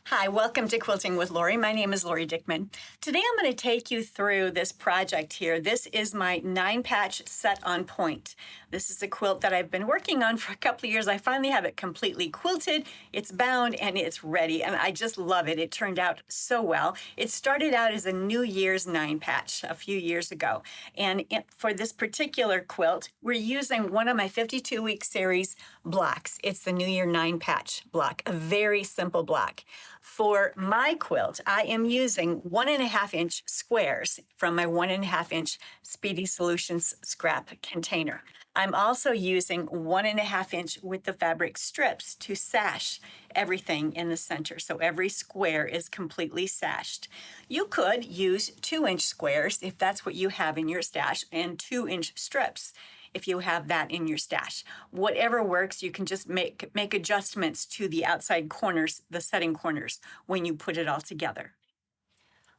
Hi, welcome to Quilting with Lori. My name is Lori Dickman. Today I'm going to take you through this project here. This is my 9-patch set on point. This is a quilt that I've been working on for a couple of years. I finally have it completely quilted, it's bound, and it's ready, and I just love it. It turned out so well. It started out as a New Year's 9-patch a few years ago, and for this particular quilt, we're using one of my 52-week series blocks. It's the New Year 9-patch block, a very simple block. For my quilt, I am using 1.5-inch squares from my 1.5-inch Speedy Solutions scrap container. I'm also using 1.5-inch with the fabric strips to sash everything in the center. So every square is completely sashed. You could use 2-inch squares if that's what you have in your stash, and 2-inch strips if you have that in your stash. Whatever works, you can just make adjustments to the outside corners, the setting corners, when you put it all together.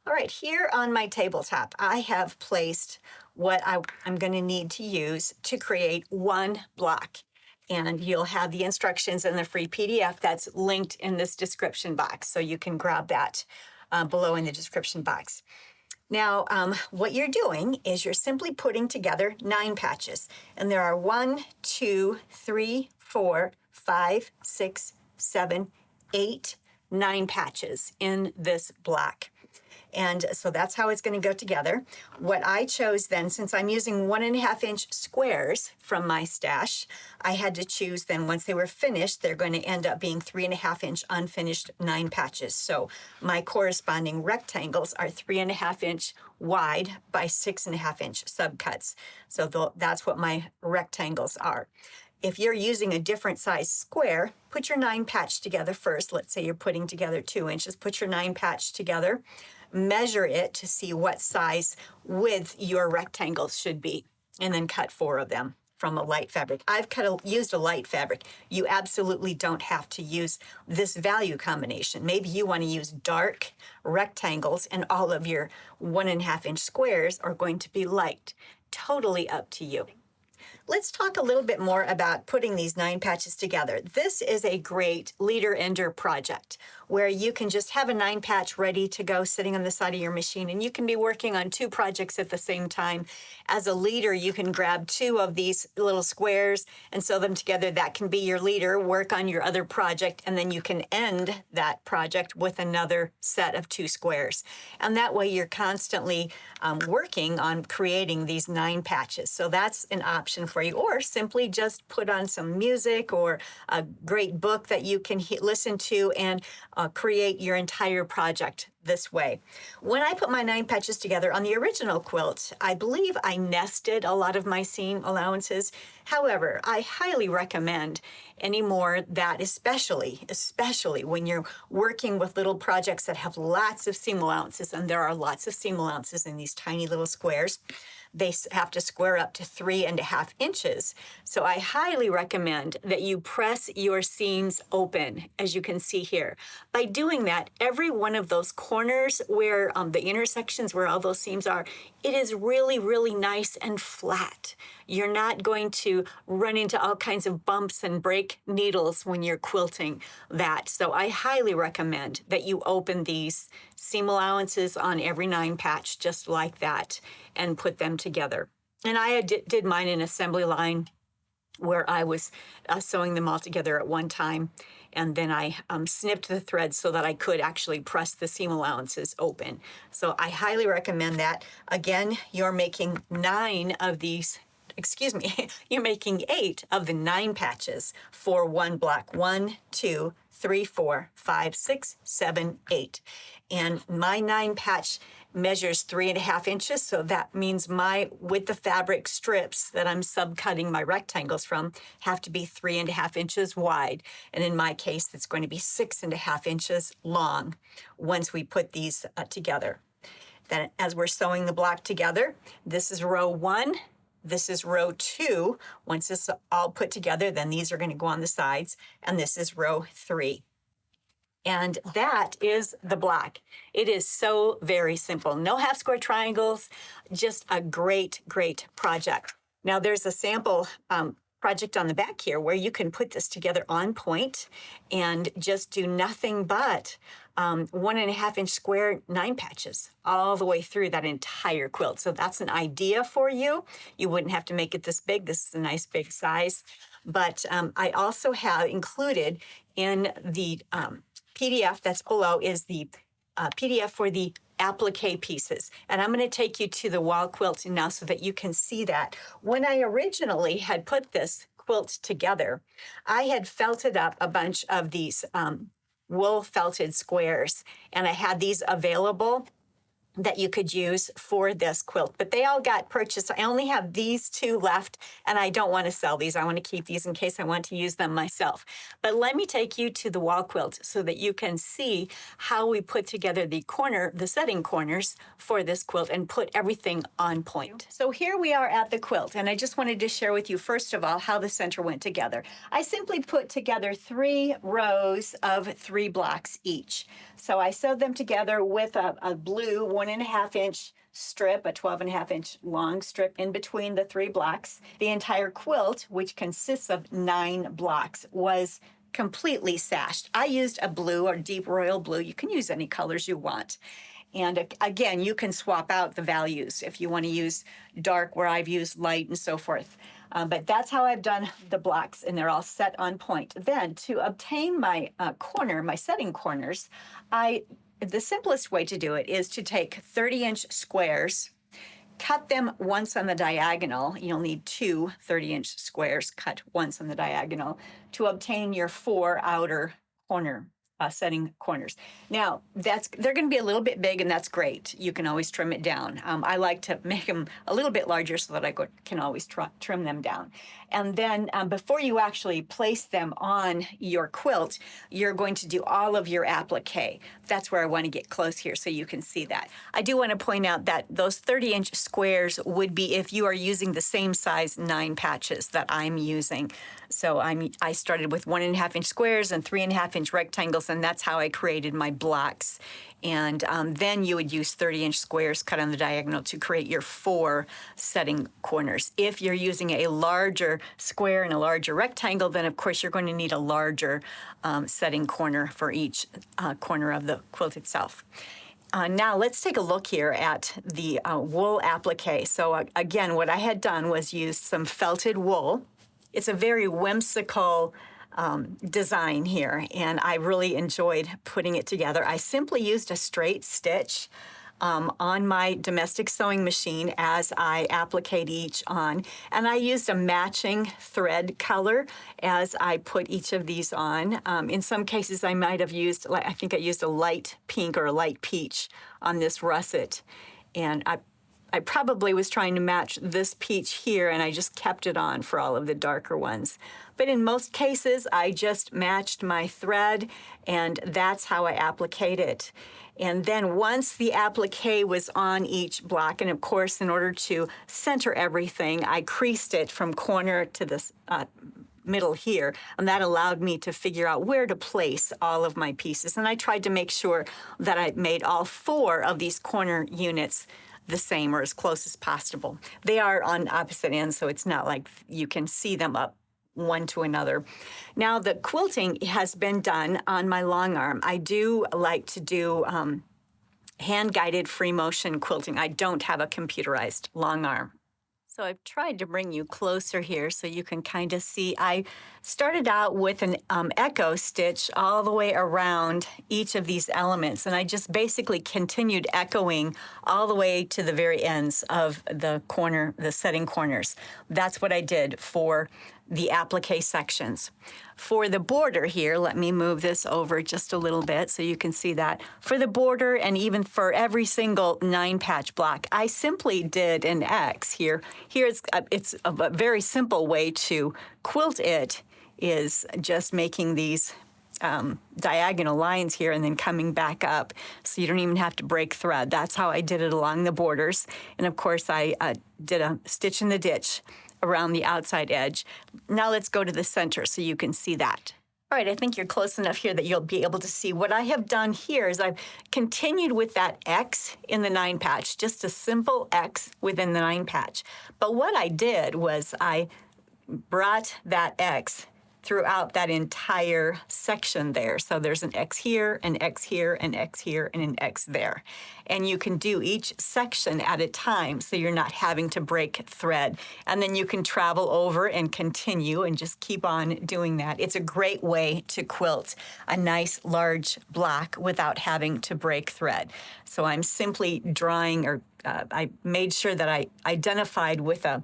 All right, here on my tabletop, I have placed what I'm going to need to use to create one block. And you'll have the instructions in the free PDF that's linked in this description box, so you can grab that below in the description box. Now, what you're doing is you're simply putting together 9 patches. And there are 1, 2, 3, 4, 5, 6, 7, 8, 9 patches in this block. And so that's how it's going to go together. What I chose then, since I'm using 1.5-inch squares from my stash, I had to choose then, once they were finished, they're going to end up being 3.5-inch unfinished 9 patches. So my corresponding rectangles are 3.5-inch wide by 6.5-inch subcuts. So that's what my rectangles are. If you're using a different size square, put your 9 patch together first. Let's say you're putting together 2 inches. Put your 9 patch together. Measure it to see what size width your rectangles should be, and then cut 4 of them from a light fabric. I've used a light fabric. You absolutely don't have to use this value combination. Maybe you want to use dark rectangles and all of your 1.5-inch squares are going to be light. Totally up to you. Let's talk a little bit more about putting these 9 patches together. This is a great leader-ender project where you can just have a 9-patch ready to go sitting on the side of your machine, and you can be working on 2 projects at the same time. As a leader, you can grab 2 of these little squares and sew them together. That can be your leader, work on your other project, and then you can end that project with another set of 2 squares. And that way you're constantly working on creating these 9 patches. So that's an option for you, or simply just put on some music or a great book that you can listen to and create your entire project this way. When I put my 9 patches together on the original quilt, I believe I nested a lot of my seam allowances. However, I highly recommend anymore that, especially when you're working with little projects that have lots of seam allowances, and there are lots of seam allowances in these tiny little squares, they have to square up to 3.5 inches. So I highly recommend that you press your seams open, as you can see here. By doing that, every one of those corners where the intersections where all those seams are, it is really, really nice and flat. You're not going to run into all kinds of bumps and break needles when you're quilting that. So I highly recommend that you open these seam allowances on every 9 patch just like that and put them together. And I did mine in assembly line where I was sewing them all together at one time. And then I snipped the threads so that I could actually press the seam allowances open. So I highly recommend that. Again, you're making 9 of these, you're making 8 of the 9 patches for one block. 1, 2, 3, 4, 5, 6, 7, 8. And my 9 patch measures 3.5 inches, so that means with the fabric strips that I'm subcutting my rectangles from have to be 3.5 inches wide. And in my case, it's going to be 6.5 inches long once we put these together. Then as we're sewing the block together, this is row 1. This is row 2. Once it's all put together, then these are going to go on the sides, and this is row 3. And that is the block. It is so very simple. No half square triangles, just a great, great project. Now there's a sample project on the back here where you can put this together on point and just do nothing but 1.5-inch square 9 patches all the way through that entire quilt. So that's an idea for you. You wouldn't have to make it this big. This is a nice big size. But I also have included in the PDF that's below is the PDF for the applique pieces. And I'm going to take you to the wall quilt now so that you can see that. When I originally had put this quilt together, I had felted up a bunch of these wool felted squares, and I had these available that you could use for this quilt, but they all got purchased. I only have these 2 left, and I don't want to sell these. I want to keep these in case I want to use them myself. But let me take you to the wall quilt so that you can see how we put together the setting corners for this quilt and put everything on point. So here we are at the quilt, and I just wanted to share with you, first of all, how the center went together. I simply put together 3 rows of 3 blocks each. So I sewed them together with a blue 1.5-inch strip, a 12.5-inch long strip in between the 3 blocks. The entire quilt, which consists of 9 blocks, was completely sashed. I used a blue or deep royal blue. You can use any colors you want. And again, you can swap out the values if you want to use dark where I've used light and so forth. But that's how I've done the blocks, and they're all set on point. Then to obtain my my setting corners, the simplest way to do it is to take 30-inch squares, cut them once on the diagonal. You'll need 2 30-inch squares cut once on the diagonal to obtain your 4 outer setting corners. Now, they're going to be a little bit big, and that's great. You can always trim it down. I like to make them a little bit larger so that I can always trim them down. And then before you actually place them on your quilt, you're going to do all of your applique. That's where I want to get close here so you can see that. I do want to point out that those 30-inch squares would be if you are using the same size 9 patches that I'm using. So I started with 1.5-inch squares and 3.5-inch rectangles, and that's how I created my blocks. And then you would use 30-inch squares cut on the diagonal to create your 4 setting corners. If you're using a larger square and a larger rectangle, then of course you're going to need a larger setting corner for each corner of the quilt itself. Now let's take a look here at the wool applique. So again, what I had done was use some felted wool. It's a very whimsical design here, and I really enjoyed putting it together. I simply used a straight stitch on my domestic sewing machine as I appliqued each on, and I used a matching thread color as I put each of these on. In some cases, I might have used, I think I used a light pink or a light peach on this russet, and I probably was trying to match this peach here, and I just kept it on for all of the darker ones. But in most cases, I just matched my thread, and that's how I appliqued it. And then once the applique was on each block, and of course, in order to center everything, I creased it from corner to the middle here, and that allowed me to figure out where to place all of my pieces. And I tried to make sure that I made all 4 of these corner units the same or as close as possible. They are on opposite ends, so it's not like you can see them up one to another. Now, the quilting has been done on my long arm. I do like to do hand-guided free motion quilting. I don't have a computerized long arm. So I've tried to bring you closer here so you can kind of see. I started out with an echo stitch all the way around each of these elements, and I just basically continued echoing all the way to the very ends of the setting corners. That's what I did for the applique sections. For the border here, let me move this over just a little bit so you can see that. For the border and even for every single 9-patch block, I simply did an X here. Here it's a very simple way to quilt it is just making these diagonal lines here and then coming back up, so you don't even have to break thread. That's how I did it along the borders. And of course, I did a stitch in the ditch around the outside edge. Now let's go to the center so you can see that. All right, I think you're close enough here that you'll be able to see. What I have done here is I've continued with that X in the 9-patch, just a simple X within the 9-patch. But what I did was I brought that X throughout that entire section there. So there's an X here, an X here, an X here, and an X there. And you can do each section at a time so you're not having to break thread. And then you can travel over and continue and just keep on doing that. It's a great way to quilt a nice large block without having to break thread. So I'm simply drawing, or I made sure that I identified with a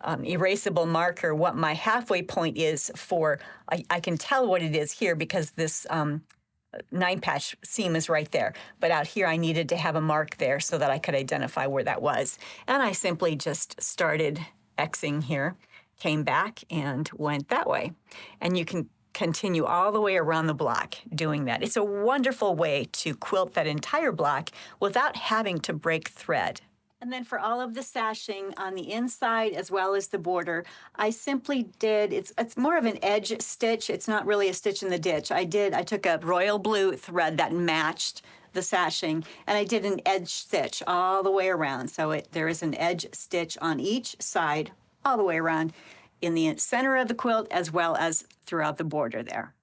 erasable marker what my halfway point is for. I can tell what it is here because this 9-patch seam is right there. But out here I needed to have a mark there so that I could identify where that was. And I simply just started Xing here, came back and went that way. And you can continue all the way around the block doing that. It's a wonderful way to quilt that entire block without having to break thread. And then for all of the sashing on the inside as well as the border, I simply did, it's more of an edge stitch. It's not really a stitch in the ditch. I took a royal blue thread that matched the sashing, and I did an edge stitch all the way around. So there is an edge stitch on each side all the way around in the center of the quilt as well as throughout the border there.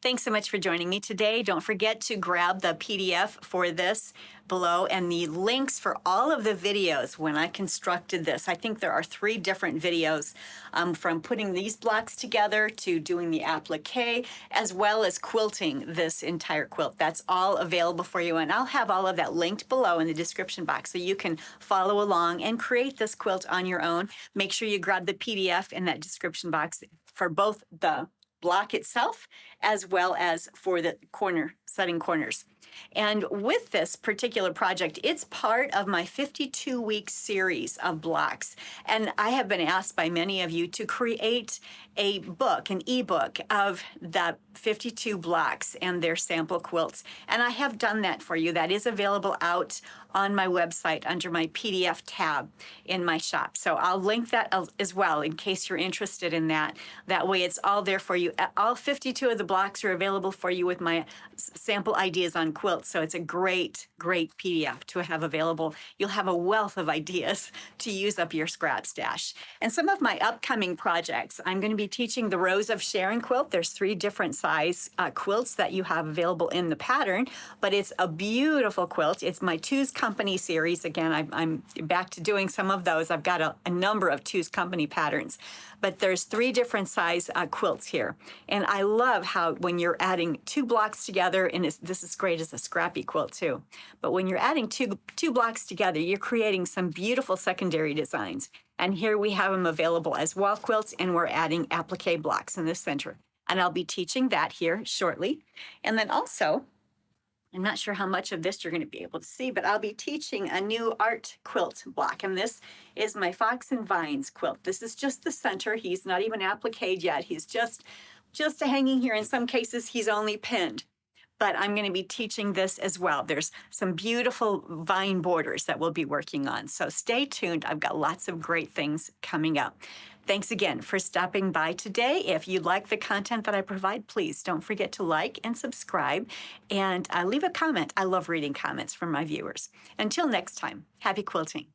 Thanks so much for joining me today. Don't forget to grab the PDF for this below and the links for all of the videos when I constructed this. I think there are 3 different videos from putting these blocks together to doing the applique as well as quilting this entire quilt. That's all available for you, and I'll have all of that linked below in the description box so you can follow along and create this quilt on your own. Make sure you grab the PDF in that description box for both the block itself as well as for the setting corners. And with this particular project, it's part of my 52-week series of blocks. And I have been asked by many of you to create a book, an ebook of the 52 blocks and their sample quilts. And I have done that for you. That is available out on my website under my PDF tab in my shop. So I'll link that as well in case you're interested in that. That way it's all there for you. All 52 of the blocks are available for you with my sample ideas on quilts. So it's a great, great PDF to have available. You'll have a wealth of ideas to use up your scrap stash. And some of my upcoming projects, I'm going to be teaching the Rose of Sharon quilt. There's 3 different size quilts that you have available in the pattern, but it's a beautiful quilt. It's my Two's Company series. Again, I'm back to doing some of those. I've got a number of Two's Company patterns, but there's 3 different size quilts here. And I love how when you're adding 2 blocks together, and this is great as a scrappy quilt too, but when you're adding two blocks together, you're creating some beautiful secondary designs. And here we have them available as wall quilts, and we're adding applique blocks in the center. And I'll be teaching that here shortly. And then also, I'm not sure how much of this you're going to be able to see, but I'll be teaching a new art quilt block. And this is my Fox and Vines quilt. This is just the center. He's not even appliqued yet. He's just hanging here. In some cases, he's only pinned. But I'm going to be teaching this as well. There's some beautiful vine borders that we'll be working on. So stay tuned. I've got lots of great things coming up. Thanks again for stopping by today. If you like the content that I provide, please don't forget to like and subscribe and leave a comment. I love reading comments from my viewers. Until next time, happy quilting.